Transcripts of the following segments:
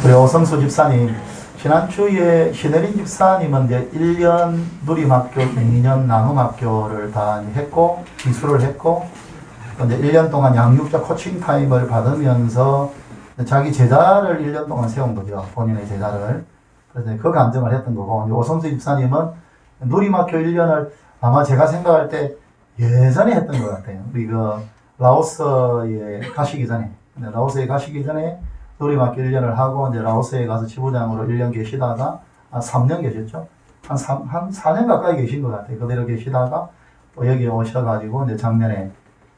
우리 오성수 집사님, 지난주에 신혜린 집사님은 이제 1년 누림학교, 2년 나눔학교를 다 했고, 기수를 했고, 이제 1년 동안 양육자 코칭 타임을 받으면서 자기 제자를 1년 동안 세운 거죠. 본인의 제자를. 그래서 그 간증을 했던 거고, 오성수 집사님은 누림학교 1년을 아마 제가 생각할 때 예전에 했던 것 같아요. 우리 라오스에 가시기 전에. 라오스에 가시기 전에 누림학교 1년을 하고, 이제 라오스에 가서 지부장으로 1년 계시다가, 한 3년 계셨죠? 한 4년 가까이 계신 것 같아요. 그대로 계시다가, 또 여기 오셔가지고, 이제 작년에,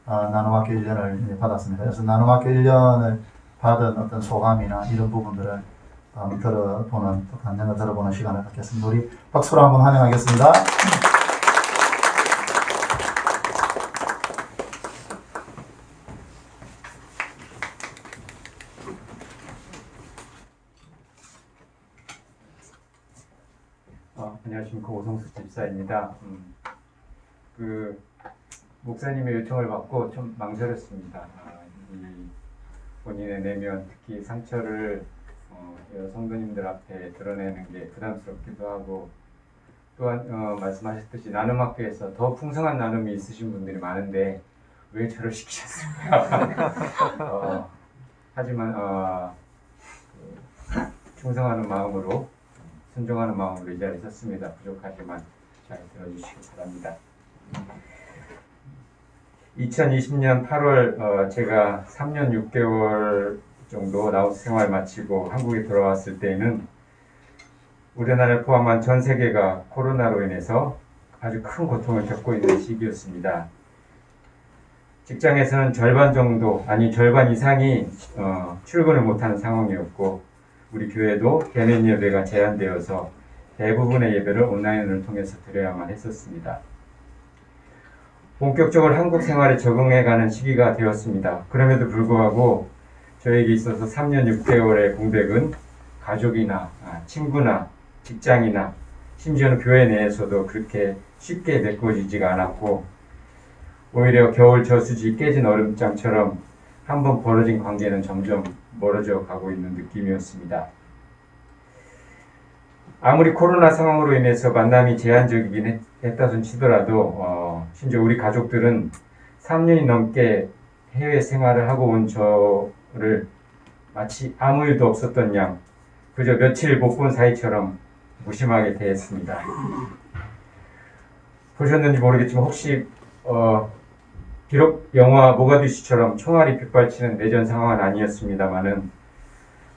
나눔학교 1년을 이제 받았습니다. 그래서 나눔학교 1년을 받은 어떤 소감이나 이런 부분들을 들어보는, 또 간증을 들어보는 시간을 갖겠습니다. 우리 박수로 한번 환영하겠습니다. 안녕하십니까. 오성수 집사입니다. 목사님의 요청을 받고 좀 망설였습니다. 이 본인의 내면, 특히 상처를 성도님들 앞에 드러내는 게 부담스럽기도 하고, 또한 말씀하셨듯이 나눔학교에서 더 풍성한 나눔이 있으신 분들이 많은데 왜 저를 시키셨을까? 하지만 충성하는 마음으로, 순종하는 마음으로 이 자리에 섰습니다. 부족하지만 잘 들어주시기 바랍니다. 2020년 8월 제가 3년 6개월 정도 라오스 생활 마치고 한국에 돌아왔을 때에는 우리나라를 포함한 전 세계가 코로나로 인해서 아주 큰 고통을 겪고 있는 시기였습니다. 직장에서는 절반 정도, 아니 절반 이상이 출근을 못하는 상황이었고, 우리 교회도 대면 예배가 제한되어서 대부분의 예배를 온라인을 통해서 드려야만 했었습니다. 본격적으로 한국 생활에 적응해가는 시기가 되었습니다. 그럼에도 불구하고 저에게 있어서 3년 6개월의 공백은 가족이나 친구나 직장이나 심지어는 교회 내에서도 그렇게 쉽게 메꿔지지가 않았고, 오히려 겨울 저수지 깨진 얼음장처럼 한번 벌어진 관계는 점점 멀어져 가고 있는 느낌이었습니다. 아무리 코로나 상황으로 인해서 만남이 제한적이긴 했다손 치더라도 심지어 우리 가족들은 3년이 넘게 해외 생활을 하고 온 저를 마치 아무 일도 없었던 양 그저 며칠 못 본 사이처럼 무심하게 대했습니다. 보셨는지 모르겠지만 혹시 비록 영화 모가디슈처럼 총알이 빗발치는 내전 상황은 아니었습니다만은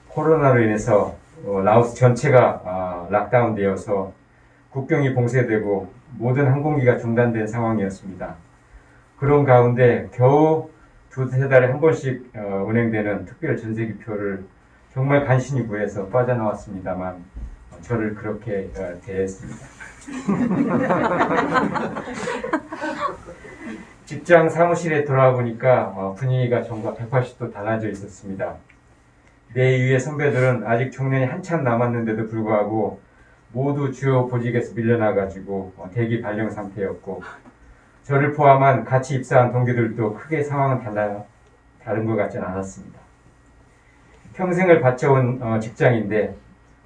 코로나로 인해서 라오스 전체가 락다운되어서 국경이 봉쇄되고 모든 항공기가 중단된 상황이었습니다. 그런 가운데 겨우 두세 달에 한 번씩 운행되는 특별 전세기표를 정말 간신히 구해서 빠져나왔습니다만 저를 그렇게 대했습니다. 직장 사무실에 돌아와 보니까 분위기가 전과 180도 달라져 있었습니다. 내 위의 선배들은 아직 정년이 한참 남았는데도 불구하고 모두 주요 보직에서 밀려나가지고 대기 발령 상태였고, 저를 포함한 같이 입사한 동기들도 크게 상황은 다른 것 같지는 않았습니다. 평생을 바쳐온 직장인데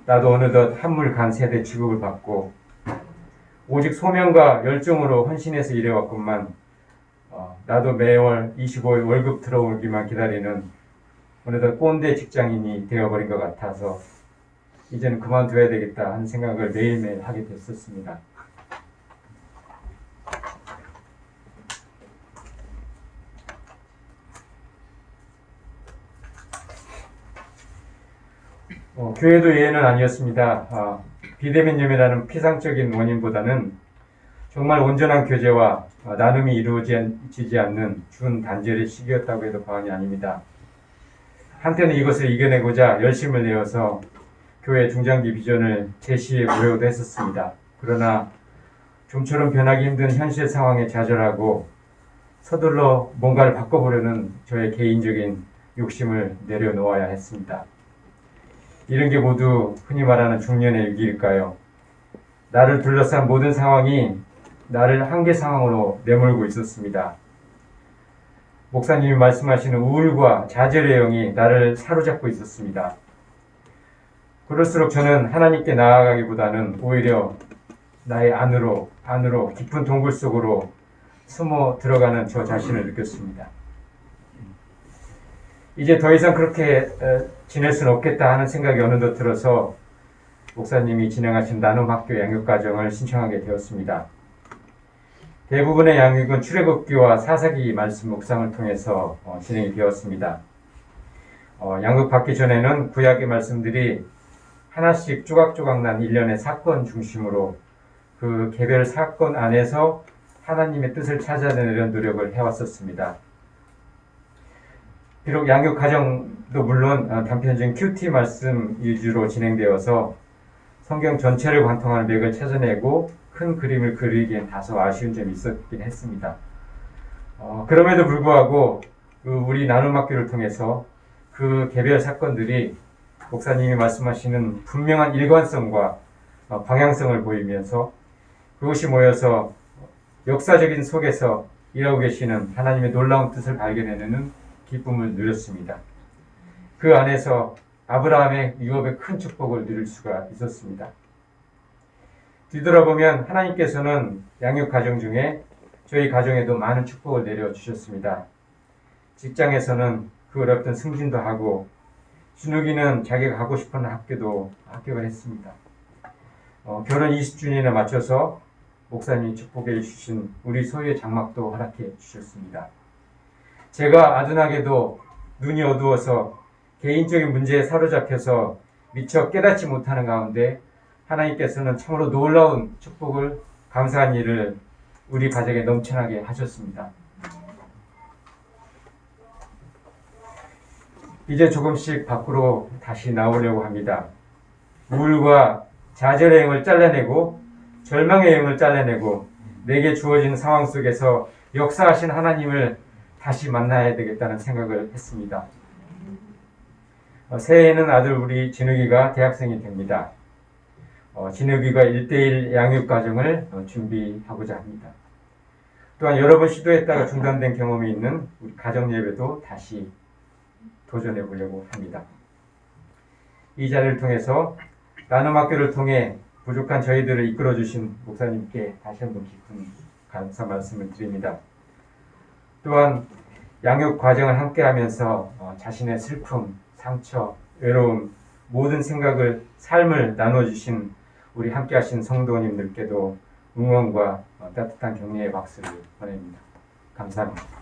나도 어느덧 한물 간 세대 취급을 받고 오직 소명과 열정으로 헌신해서 일해왔건만 나도 매월 25일 월급 들어오기만 기다리는 어느덧 꼰대 직장인이 되어버린 것 같아서 이제는 그만둬야 되겠다 하는 생각을 매일매일 하게 됐었습니다. 교회도 예외는 아니었습니다. 비대면염이라는 피상적인 원인보다는 정말 온전한 교제와 나눔이 이루어지지 않는 준단절의 시기였다고 해도 과언이 아닙니다. 한때는 이것을 이겨내고자 열심을 내어서 교회 중장기 비전을 제시해 보려고도 했었습니다. 그러나 좀처럼 변하기 힘든 현실 상황에 좌절하고 서둘러 뭔가를 바꿔보려는 저의 개인적인 욕심을 내려놓아야 했습니다. 이런 게 모두 흔히 말하는 중년의 위기일까요? 나를 둘러싼 모든 상황이 나를 한계 상황으로 내몰고 있었습니다. 목사님이 말씀하시는 우울과 좌절의 영이 나를 사로잡고 있었습니다. 그럴수록 저는 하나님께 나아가기보다는 오히려 나의 안으로 깊은 동굴 속으로 숨어 들어가는 저 자신을 느꼈습니다. 이제 더 이상 그렇게 지낼 수는 없겠다 하는 생각이 어느덧 들어서 목사님이 진행하신 나눔학교 양육과정을 신청하게 되었습니다. 대부분의 양육은 출애굽기와 사사기 말씀 묵상을 통해서 진행이 되었습니다. 양육받기 전에는 구약의 말씀들이 하나씩 조각조각 난 일련의 사건 중심으로 그 개별 사건 안에서 하나님의 뜻을 찾아내려는 노력을 해왔었습니다. 비록 양육 과정도 물론 단편적인 큐티 말씀 위주로 진행되어서 성경 전체를 관통하는 맥을 찾아내고 큰 그림을 그리기엔 다소 아쉬운 점이 있었긴 했습니다. 그럼에도 불구하고 우리 나눔학교를 통해서 그 개별 사건들이 목사님이 말씀하시는 분명한 일관성과 방향성을 보이면서 그것이 모여서 역사적인 속에서 일하고 계시는 하나님의 놀라운 뜻을 발견해내는 기쁨을 누렸습니다. 그 안에서 아브라함의 유업의 큰 축복을 누릴 수가 있었습니다. 뒤돌아보면 하나님께서는 양육 가정 중에 저희 가정에도 많은 축복을 내려주셨습니다. 직장에서는 그 어렵던 승진도 하고 준욱이는 자기가 가고 싶어하는 학교도 합격을 했습니다. 결혼 20주년에 맞춰서 목사님이 축복해 주신 우리 소유의 장막도 허락해 주셨습니다. 제가 아둔하게도 눈이 어두워서 개인적인 문제에 사로잡혀서 미처 깨닫지 못하는 가운데 하나님께서는 참으로 놀라운 축복을 감사한 일을 우리 가정에 넘쳐나게 하셨습니다. 이제 조금씩 밖으로 다시 나오려고 합니다. 우울과 좌절의 영을 잘라내고 절망의 영을 잘라내고 내게 주어진 상황 속에서 역사하신 하나님을 다시 만나야 되겠다는 생각을 했습니다. 새해에는 아들 우리 진욱이가 대학생이 됩니다. 진욱이가 1:1 양육과정을 준비하고자 합니다. 또한 여러 번 시도했다가 중단된 경험이 있는 우리 가정예배도 다시 도전해 보려고 합니다. 이 자리를 통해서 나눔학교를 통해 부족한 저희들을 이끌어주신 목사님께 다시 한번 깊은 감사 말씀을 드립니다. 또한 양육 과정을 함께하면서 자신의 슬픔, 상처, 외로움, 모든 생각을, 삶을 나눠주신 우리 함께하신 성도님들께도 응원과 따뜻한 격려의 박수를 보냅니다. 감사합니다.